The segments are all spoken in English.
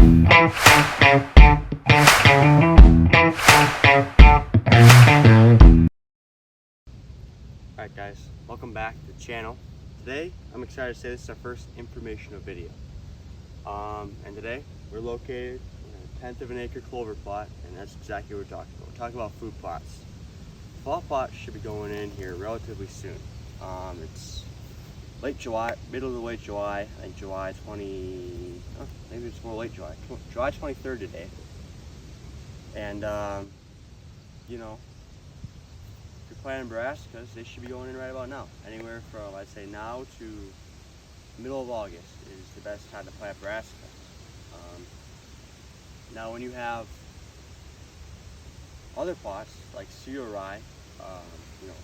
Alright guys, welcome back to the channel. Today, I'm excited to say this is our first informational video. And today, we're located in a 1/10 of an acre clover plot, and that's exactly what we're talking about. We're talking about food plots. Fall plots should be going in here relatively soon. It's late July, middle to late July, I think July 20, maybe it's more late July, July 23rd today. And, you know, if you're planting brassicas, they should be going in right about now. Anywhere from, I'd say now to middle of August is the best time to plant brassicas. Now when you have other plots like cereal rye, you know,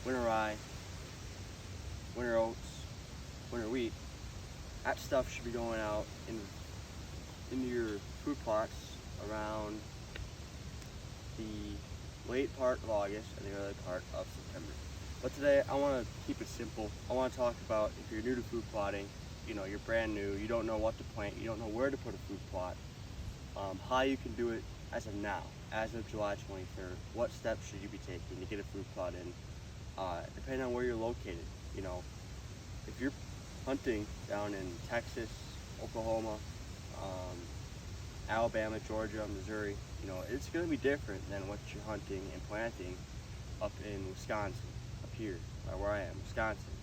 winter rye, winter oats, winter wheat, that stuff should be going out into your food plots around the late part of August and the early part of September. But today I want to keep it simple. I want to talk about if you're new to food plotting, you know, you're brand new, you don't know what to plant, you don't know where to put a food plot, how you can do it as of now, as of July 23rd, what steps should you be taking to get a food plot in, depending on where you're located. You know, if you're hunting down in Texas, Oklahoma, Alabama, Georgia, Missouri, you know, it's going to be different than what you're hunting and planting up in Wisconsin, up here, where I am, Wisconsin,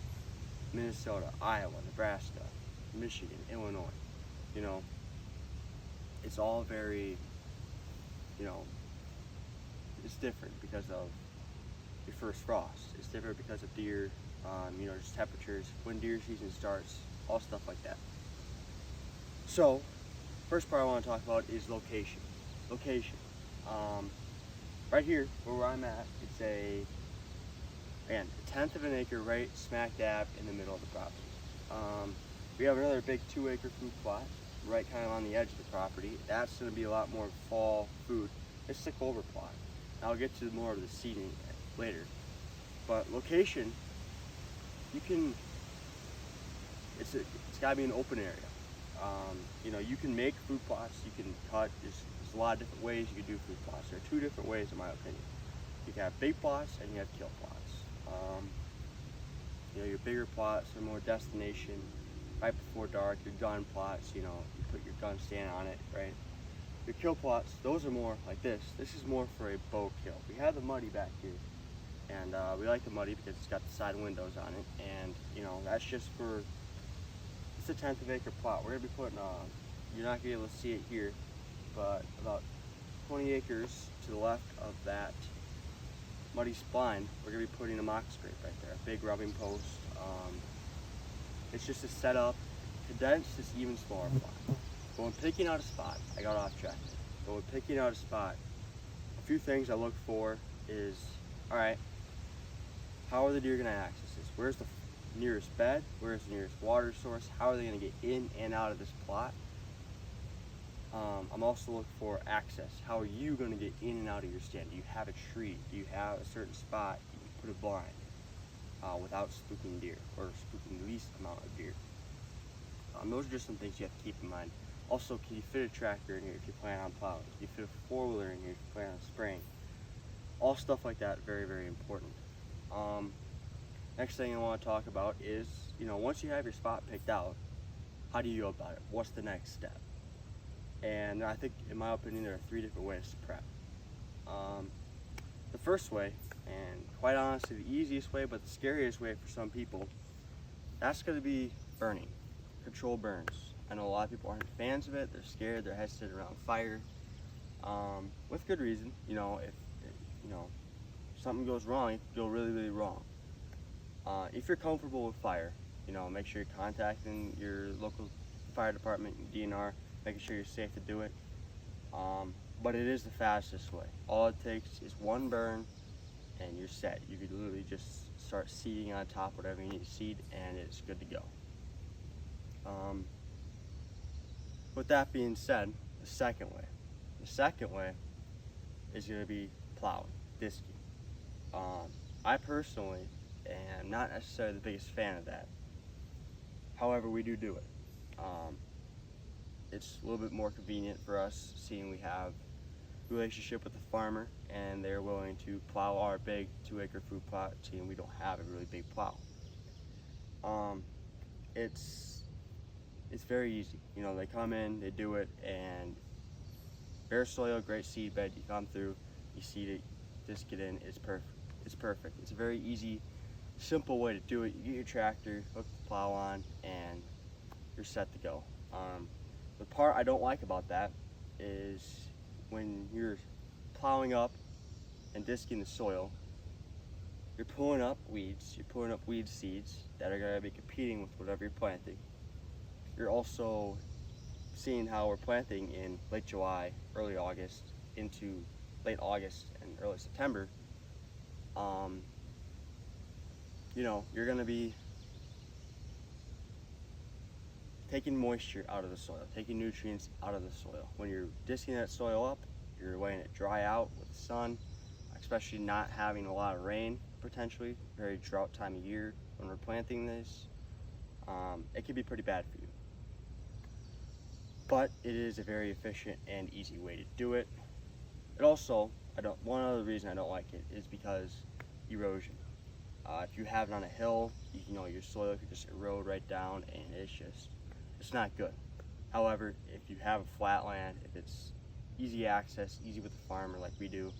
Minnesota, Iowa, Nebraska, Michigan, Illinois. You know, it's all very, you know, it's different because of your first frost. It's different because of deer, you know, just temperatures, when deer season starts, all stuff like that. So, first part I want to talk about is location. Location. Right here, where I'm at, it's a 1/10 of an acre right smack dab in the middle of the property. We have another big 2-acre food plot right kind of on the edge of the property. That's going to be a lot more fall food. It's a clover plot. I'll get to more of the seeding later. But location, you can, it's got to be an open area. You know, you can make food plots, you can cut, there's a lot of different ways you can do food plots. There are 2 different ways in my opinion. You can have big plots and you have kill plots. You know, your bigger plots are more destination, right before dark, your gun plots, you know, you put your gun stand on it, right? Your kill plots, those are more like this. This is more for a bow kill. We have the muddy back here, and we like the muddy because it's got the side windows on it, and you know, that's just for, it's a 1/10 of an acre plot. We're gonna be putting you're not gonna be able to see it here, but about 20 acres to the left of that muddy spline, we're gonna be putting a mock scrape right there, a big rubbing post. It's just a setup, condensed, this even smaller plot. But when picking out a spot, I got off track. But when picking out a spot, a few things I look for is, all right, how are the deer gonna access this? Where's the nearest bed? Where's the nearest water source? How are they gonna get in and out of this plot? I'm also looking for access. How are you gonna get in and out of your stand? Do you have a tree? Do you have a certain spot you can put a blind without spooking deer or spooking the least amount of deer? Those are just some things you have to keep in mind. Also, can you fit a tractor in here if you plan on plowing? Can you fit a 4-wheeler in here if you plan on spraying? All stuff like that, very, very important. Next thing I want to talk about is, you know, once you have your spot picked out, how do you go about it? What's the next step? And I think, in my opinion, there are 3 different ways to prep. The first way, and quite honestly the easiest way, but the scariest way for some people, that's going to be burning, controlled burns. I know a lot of people aren't fans of it, they're scared, they're hesitant around fire, with good reason. You know, if you know, something goes wrong, it can go really, really wrong. If you're comfortable with fire, you know, make sure you're contacting your local fire department, DNR, making sure you're safe to do it. But it is the fastest way. All it takes is one burn and you're set. You could literally just start seeding on top whatever you need to seed and it's good to go. With that being said, the second way is going to be plowing, disking. I personally am not necessarily the biggest fan of that. However, we do it. it's a little bit more convenient for us, seeing we have a relationship with the farmer and they're willing to plow our big 2-acre food plot, seeing we don't have a really big plow. It's very easy. You know, they come in, they do it, and bare soil, great seed bed. You come through, you seed it, disc it in. It's perfect. It's perfect. It's a very easy, simple way to do it. You get your tractor, hook the plow on, and you're set to go. The part I don't like about that is when you're plowing up and disking the soil, you're pulling up weeds, you're pulling up weed seeds that are going to be competing with whatever you're planting. You're also seeing how we're planting in late July, early August, into late August and early September. You know, you're going to be taking moisture out of the soil, taking nutrients out of the soil. When you're disking that soil up, you're letting it dry out with the sun, especially not having a lot of rain, potentially, very drought time of year when we're planting this. It can be pretty bad for you. But it is a very efficient and easy way to do it. It also, one other reason I don't like it is because erosion. If you have it on a hill, you know, your soil could just erode right down, and it's not good. However, if you have a flat land, if it's easy access, easy with the farmer like we do,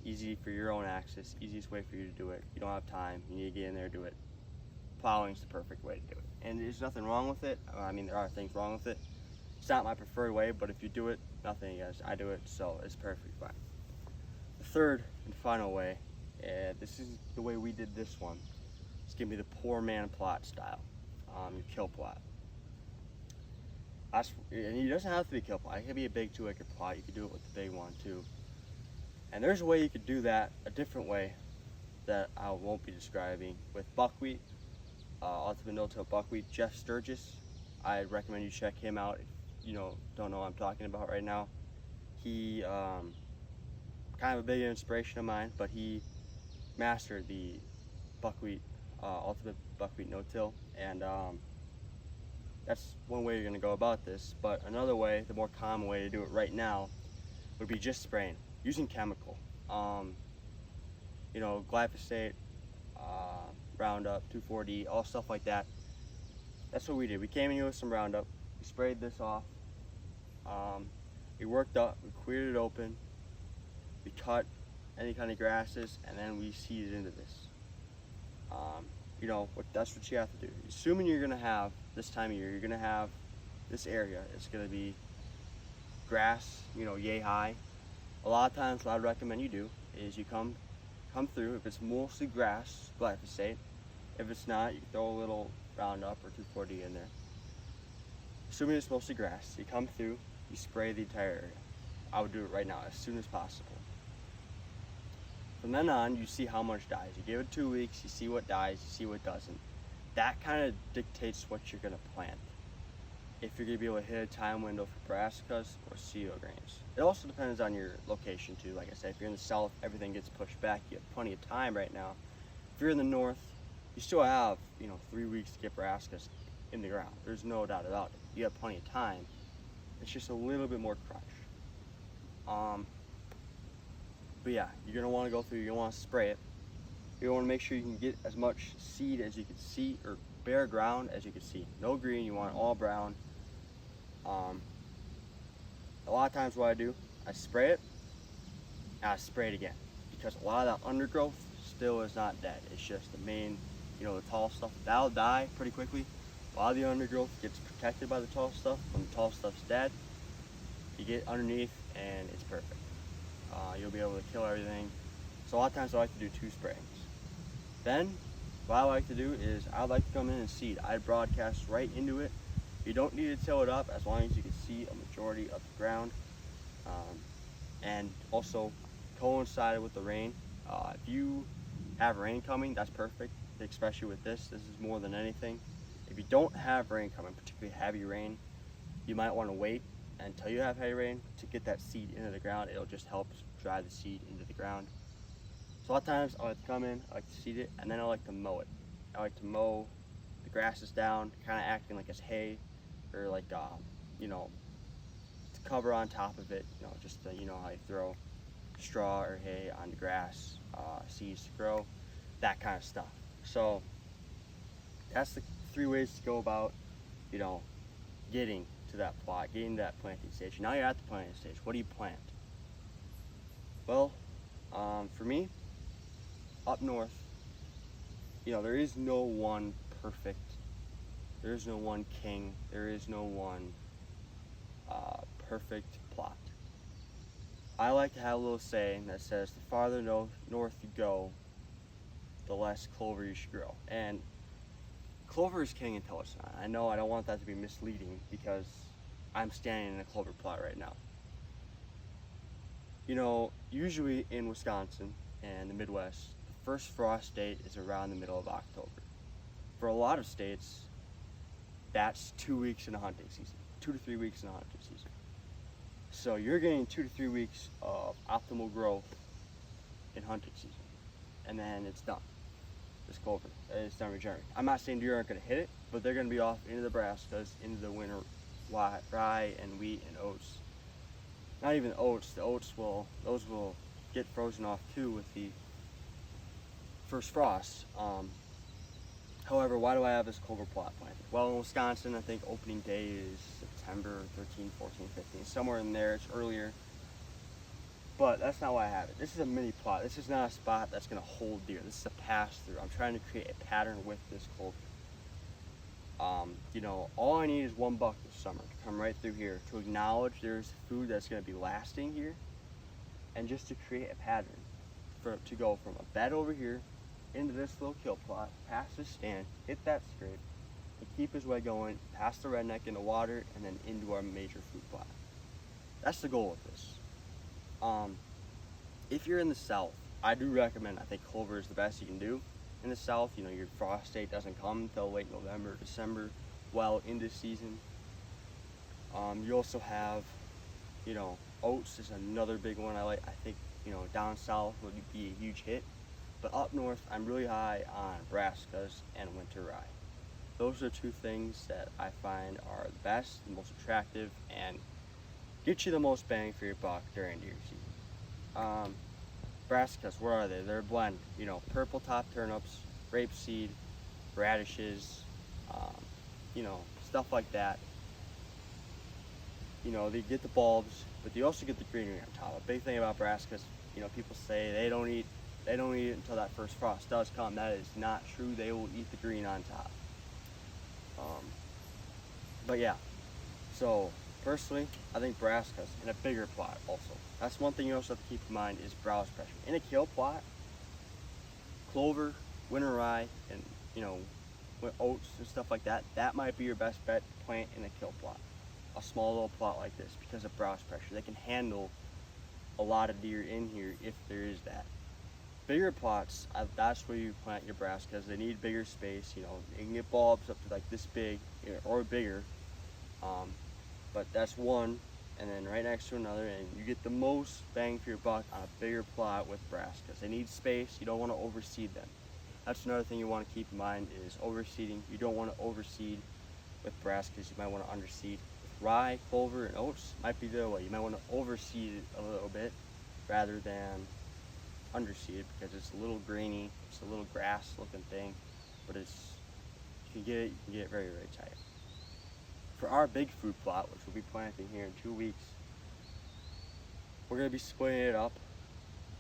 easy for your own access, easiest way for you to do it, you don't have time, you need to get in there, do it. Plowing is the perfect way to do it. And there's nothing wrong with it. I mean, there are things wrong with it. It's not my preferred way, but if you do it, nothing against. I do it, so it's perfectly fine. The third and final way, this is the way we did this one. It's gonna be the poor man plot style, your kill plot. And it doesn't have to be a kill plot. It could be a big 2-acre plot. You could do it with the big one too. And there's a way you could do that, a different way that I won't be describing, with buckwheat, Ultimate No-Till buckwheat. Jeff Sturgis, I'd recommend you check him out if you don't know what I'm talking about right now. He kind of a big inspiration of mine, but he mastered the buckwheat, Ultimate Buckwheat No-Till, and that's one way you're going to go about this. But another way, the more common way to do it right now, would be just spraying, using chemical. You know, glyphosate, Roundup, 2,4-D, all stuff like that. That's what we did. We came in here with some Roundup, we sprayed this off, we worked up, we cleared it open, we cut any kind of grasses, and then we seeded into this. You know, that's what you have to do. Assuming you're gonna have, this time of year, you're gonna have this area, it's gonna be grass, you know, yay high. A lot of times what I'd recommend you do is you come through. If it's mostly grass, glyphosate. If it's not, you can throw a little Roundup or 2,4-D in there. Assuming it's mostly grass, you come through, you spray the entire area. I would do it right now, as soon as possible. From then on, you see how much dies. You give it 2 weeks, you see what dies, you see what doesn't. That kind of dictates what you're gonna plant. If you're gonna be able to hit a time window for brassicas or cereal grains. It also depends on your location too. Like I said, if you're in the south, everything gets pushed back. You have plenty of time right now. If you're in the north, you still have, 3 weeks to get brassicas in the ground. There's no doubt about it. You have plenty of time. It's just a little bit more crunch. But yeah, you're gonna want to go through. You're gonna want to spray it. You want to make sure you can get as much seed as you can see, or bare ground as you can see. No green. You want it all brown. A lot of times what I do, I spray it, and I spray it again, because a lot of that undergrowth still is not dead. It's just the main, the tall stuff, that'll die pretty quickly. A lot of the undergrowth gets protected by the tall stuff. When the tall stuff's dead, you get underneath and it's perfect. You'll be able to kill everything. So a lot of times I like to do 2 sprayings. Then, what I like to do is I like to come in and seed. I broadcast right into it. You don't need to till it up, as long as you can see a majority of the ground. And also coincided with the rain. If you have rain coming, that's perfect, especially with this. This is more than anything. If you don't have rain coming, particularly heavy rain, you might want to wait until you have heavy rain to get that seed into the ground. It'll just help drive the seed into the ground. So a lot of times I like to come in, I like to seed it, and then I like to mow it. I like to mow the grasses down, kind of acting like it's hay, or like, cover on top of it, just you know how you throw straw or hay on the grass, seeds to grow, that kind of stuff. So that's the 3 ways to go about, you know, getting to that plot, getting to that planting stage. Now you're at the planting stage. What do you plant? Well, for me, up north, there is no one perfect, there is no one king, there is no one perfect plot. I like to have a little saying that says, the farther north you go, the less clover you should grow. And clover is king until it's not. I know I don't want that to be misleading because I'm standing in a clover plot right now. Usually in Wisconsin and the Midwest, the first frost date is around the middle of October. For a lot of states, that's 2 weeks in a hunting season, 2 to 3 weeks in a hunting season. So you're getting 2 to 3 weeks of optimal growth in hunting season, and then it's done. This clover, it's done regenerating. I'm not saying deer aren't going to hit it, but they're going to be off into the brassicas, into the winter rye and wheat and oats. Not even oats. Those will get frozen off too with the first frost. However, why do I have this clover plot planted? Well, in Wisconsin, I think opening day is September 13, 14, 15, somewhere in there. It's earlier. But that's not why I have it. This is a mini plot. This is not a spot that's going to hold deer. This is a pass-through. I'm trying to create a pattern with this clover. All I need is $1 this summer to come right through here to acknowledge there's food that's going to be lasting here, and just to create a pattern to go from a bed over here into this little kill plot, past this stand, hit that scrape, and keep his way going, past the redneck in the water, and then into our major food plot. That's the goal of this. If you're in the south, I do recommend, I think clover is the best you can do. In the south, your frost date doesn't come until late November, December, well into season. You also have, oats is another big one I like. I think, down south would be a huge hit. But up north, I'm really high on brassicas and winter rye. Those are two things that I find are the best, the most attractive, and get you the most bang for your buck during deer season. Brassicas, what are they? They're a blend. Purple top turnips, rapeseed, radishes, stuff like that. They get the bulbs, but they also get the greenery on top. A big thing about brassicas, people say they don't eat it until that first frost does come. That is not true. They will eat the green on top. But yeah, so personally, I think brassicas in a bigger plot also. That's one thing you also have to keep in mind is browse pressure. In a kill plot, clover, winter rye, and oats and stuff like that, that might be your best bet to plant in a kill plot. A small little plot like this because of browse pressure. They can handle a lot of deer in here if there is that. Bigger plots, that's where you plant your brassicas. They need bigger space. You can get bulbs up to like this big or bigger. But that's one, and then right next to another, and you get the most bang for your buck on a bigger plot with brassicas. They need space. You don't want to overseed them. That's another thing you want to keep in mind is overseeding. You don't want to overseed with brassicas. You might want to underseed. With rye, clover, and oats might be the other way. You might want to overseed it a little bit rather than underseed it because it's a little grainy. It's a little grass-looking thing, but you can get it very, very tight. For our big food plot, which we'll be planting here in 2 weeks, we're going to be splitting it up.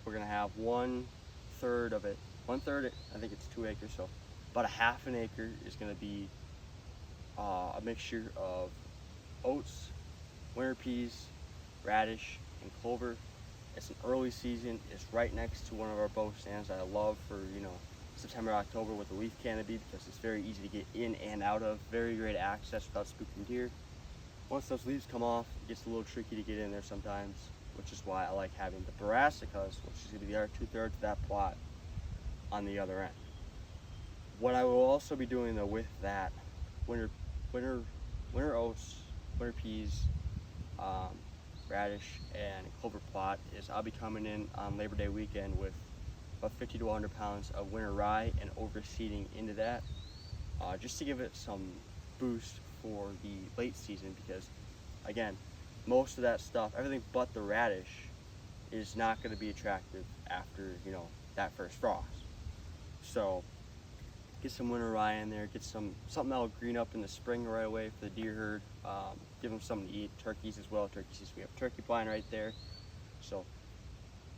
We're going to have 1/3 of it. 1/3, I think it's 2 acres, so about a half an acre is going to be a mixture of oats, winter peas, radish, and clover. It's an early season. It's right next to one of our bow stands that I love for, September, October with the leaf canopy because it's very easy to get in and out of. Very great access without spooking deer. Once those leaves come off, it gets a little tricky to get in there sometimes, which is why I like having the brassicas, which is going to be the other 2/3 of that plot, on the other end. What I will also be doing though with that winter oats, winter peas, radish, and clover plot is I'll be coming in on Labor Day weekend with about 50 to 100 pounds of winter rye and overseeding into that, just to give it some boost for the late season because, again, most of that stuff, everything but the radish, is not going to be attractive after, you know, that first frost. So get some winter rye in there, get something that'll green up in the spring right away for the deer herd. Give them something to eat. Turkeys as well. Turkeys, we have turkey blind right there. So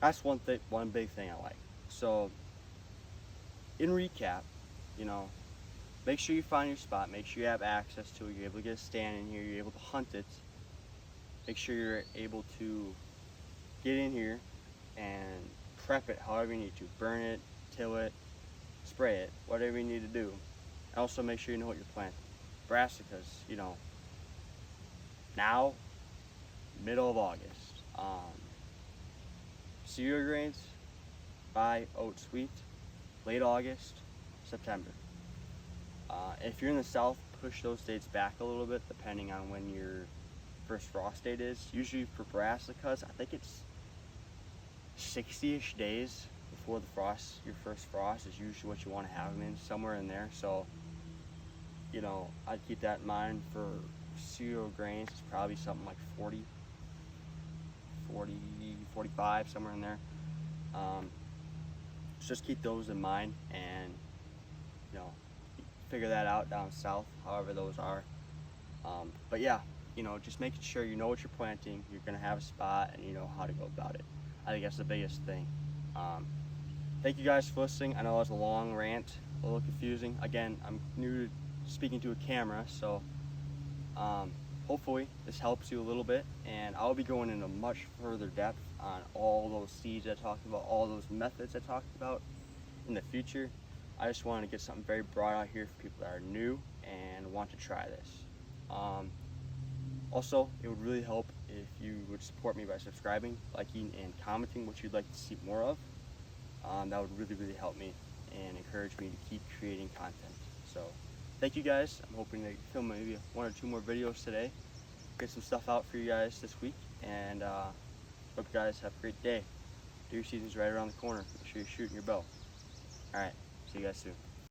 that's one big thing I like. So in recap, you know, make sure you find your spot. Make sure you have access to it. You're able to get a stand in here. You're able to hunt it. Make sure you're able to get in here and prep it however you need to. Burn it, till it, spray it, whatever you need to do. Also make sure you know what you're planting. Brassicas, you know, now, middle of August. Cereal grains, rye, oats, wheat, late August, September. If you're in the south, push those dates back a little bit depending on when your first frost date is. Usually for brassicas, I think it's 60-ish days before the frost. Your first frost is usually what you want to have them in, somewhere in there. So, you know, I'd keep that in mind. For cereal grains, it's probably something like 40, 45, somewhere in there. So just keep those in mind, and you know, figure that out down south, however those are. But yeah, you know, just making sure you know what you're planting, you're gonna have a spot, and you know how to go about it. I think that's the biggest thing. Thank you guys for listening. I know it was a long rant, a little confusing. Again, I'm new to speaking to a camera, so hopefully this helps you a little bit, and I'll be going into much further depth on all those seeds I talked about, all those methods I talked about in the future. I just wanted to get something very broad out here for people that are new and want to try this. Also, it would really help if you would support me by subscribing, liking, and commenting what you'd like to see more of. That would really help me and encourage me to keep creating content. So thank you guys. I'm hoping to film maybe 1 or 2 more videos today, get some stuff out for you guys this week, and hope you guys have a great day. Deer season's right around the corner. Make sure you're shooting your bow. Alright, see you guys soon.